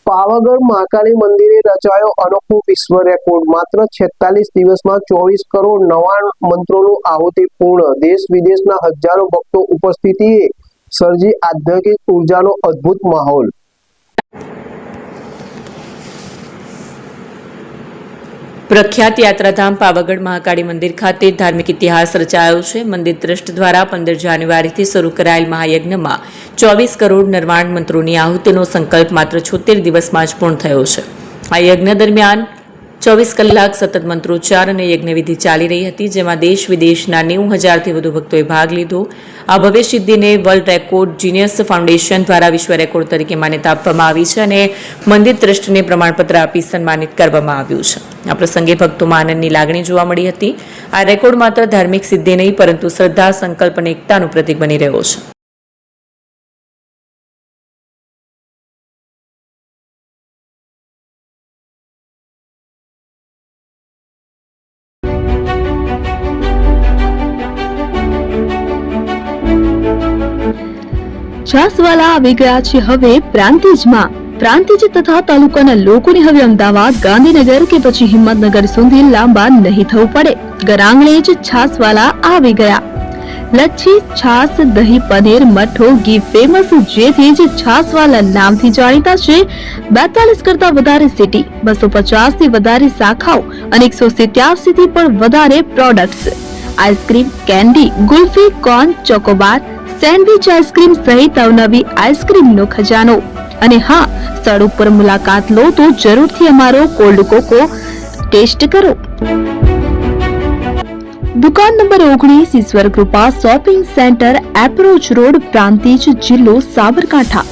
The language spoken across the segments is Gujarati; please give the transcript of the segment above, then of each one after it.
પાવાગઢ મહાકાળી મંદિરે રચાયો અનોખો વિશ્વ રેકોર્ડ। માત્ર 46 દિવસમાં 24 કરોડ નવા મંત્રોનું આહુતિ પૂર્ણ। દેશ વિદેશના હજારો ભક્તો ઉપસ્થિતિએ સર્જી આધ્યાત્મિક ઉર્જાનો અદ્ભુત માહોલ। પ્રખ્યાત યાત્રાધામ પાવાગઢ મહાકાળી મંદિર ખાતે ધાર્મિક ઇતિહાસ રચાયો છે। મંદિર ટ્રસ્ટ દ્વારા 15 જાન્યુઆરીથી શરૂ કરાયેલ મહાયજ્ઞમાં 24 કરોડ નર્વાણ મંત્રોની આહુતિનો સંકલ્પ માત્ર 76 દિવસમાં જ પૂર્ણ થયો છે। આ યજ્ઞ દરમિયાન 24 કલાક સતત મંત્રોચ્ચાર અને યજ્ઞવિધિ ચાલી રહી હતી, જેમાં દેશ વિદેશના 90,000થી વધુ ભક્તોએ ભાગ લીધો। આ ભવ્ય સિદ્ધિને વર્લ્ડ રેકોર્ડ જીનિયસ ફાઉન્ડેશન દ્વારા વિશ્વ રેકોર્ડ તરીકે માન્યતા આપવામાં આવી છે અને મંદિર ટ્રસ્ટને પ્રમાણપત્ર આપી સન્માનિત કરવામાં આવ્યું છે। આ પ્રસંગે ભક્તોમાં આનંદની લાગણી જોવા મળી હતી। આ રેકોર્ડ માત્ર ધાર્મિક સિદ્ધિ નહીં, પરંતુ શ્રદ્ધા, સંકલ્પ અને એકતાનું પ્રતીક બની રહ્યો છે। છાસવાલા આવી ગયા છે હવે પ્રાંતિજમાં। પ્રાંતિજ તથા તાલુકાના લોકોને હવે અમદાવાદ, ગાંધીનગર કે પછી હિંમતનગર સુધી લાંબા નહીં થવું પડે। ઘરઆંગણે જ છાસવાલા આવી ગયા। લચ્છી, છાસ, દહીં, પનીર, મઠ્ઠો, ઘી ફેમસ, જેથી જ છાસવાલા નામથી જાણીતા છે। 42 કરતા વધારે સિટી, 250 થી વધારે શાખાઓ અને 187 થી પણ વધારે products. Ice cream, candy, kulfi, corn, Chocobar, sandwich ice cream સહિત અવનવી આઈસ્ક્રીમનો ખજાનો। અને હા, સ્થળ ઉપર મુલાકાત લો તો જરૂરથી અમારો કોલ્ડ કોકો ટેસ્ટ કરો। દુકાન number 19, Ishwar Krupa shopping centre, approach road, Prantij, જિલ્લો Sabarkantha.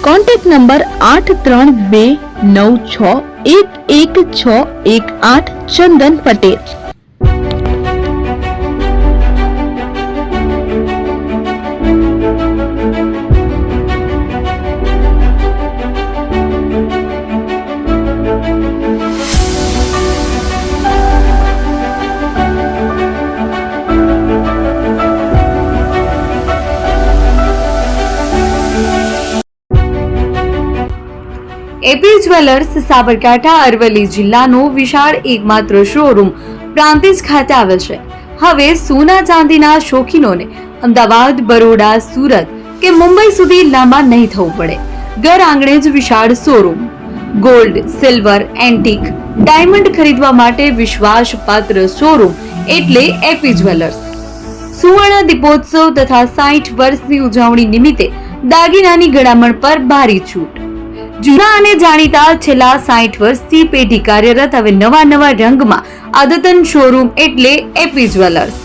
Contact number 8326111618 Chandan Patel. AP jewellers Sabarkantha Aravalli જિલ્લાનો વિશાળ એકમાત્ર શોરૂમ પ્રાંતિજ ખાતે આવેલ છે। હવે સોના ચાંદીના શોખીનોને અમદાવાદ, બરોડા, સુરત કે મુંબઈ સુધી લાંબા નહીં થવું પડે। ઘર આંગણે જ વિશાળ showroom. Gold, silver, antique, diamond ખરીદવા માટે વિશ્વાસપાત્ર શોરૂમ એટલે એપી જ્વેલર્સ। સુવર્ણ દીપોત્સવ તથા 60 વર્ષની ઉજવણી નિમિત્તે દાગીનાની ગળામણ પર ભારી છૂટ। જૂના અને જાણીતા છેલ્લા 60 વર્ષથી પેઢી કાર્યરત હવે નવા રંગમાં અદ્યતન શોરૂમ એટલે એપી જ્વેલર્સ।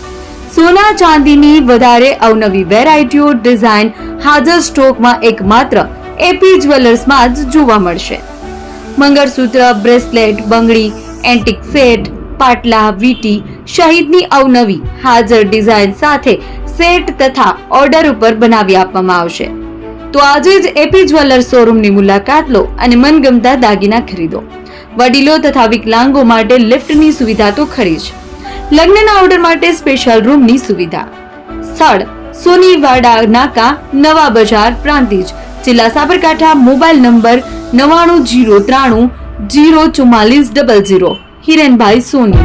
સોના ચાંદીની વધારે અવનવી વેરાયટીઓ, ડિઝાઇન હાજર સ્ટોકમાં એકમાત્ર એપી જ્વેલર્સમાં જ જોવા મળશે। મંગળસૂત્ર, બ્રેસલેટ, બંગડી, એન્ટિક સેટ, પાટલા, વીટી સહિતની અવનવી હાજર ડિઝાઇન સાથે સેટ તથા ઓર્ડર ઉપર બનાવી આપવામાં આવશે। તો આજે જ એપી જ્વેલર્સ શોરૂમની મુલાકાત લો અને મનગમતા દાગીના ખરીદો। વડીલો તથા વિકલાંગો માટે લિફ્ટની સુવિધા તો ખરી જ, લગ્નના ઓર્ડર માટે સ્પેશિયલ રૂમની સુવિધા। સ્થળ સોનીવાડા નાકા, નવા બજાર, પ્રાંતિજ, જિલ્લા સાબરકાંઠા। Mobile number 9903304400। હિરેનભાઈ સોની।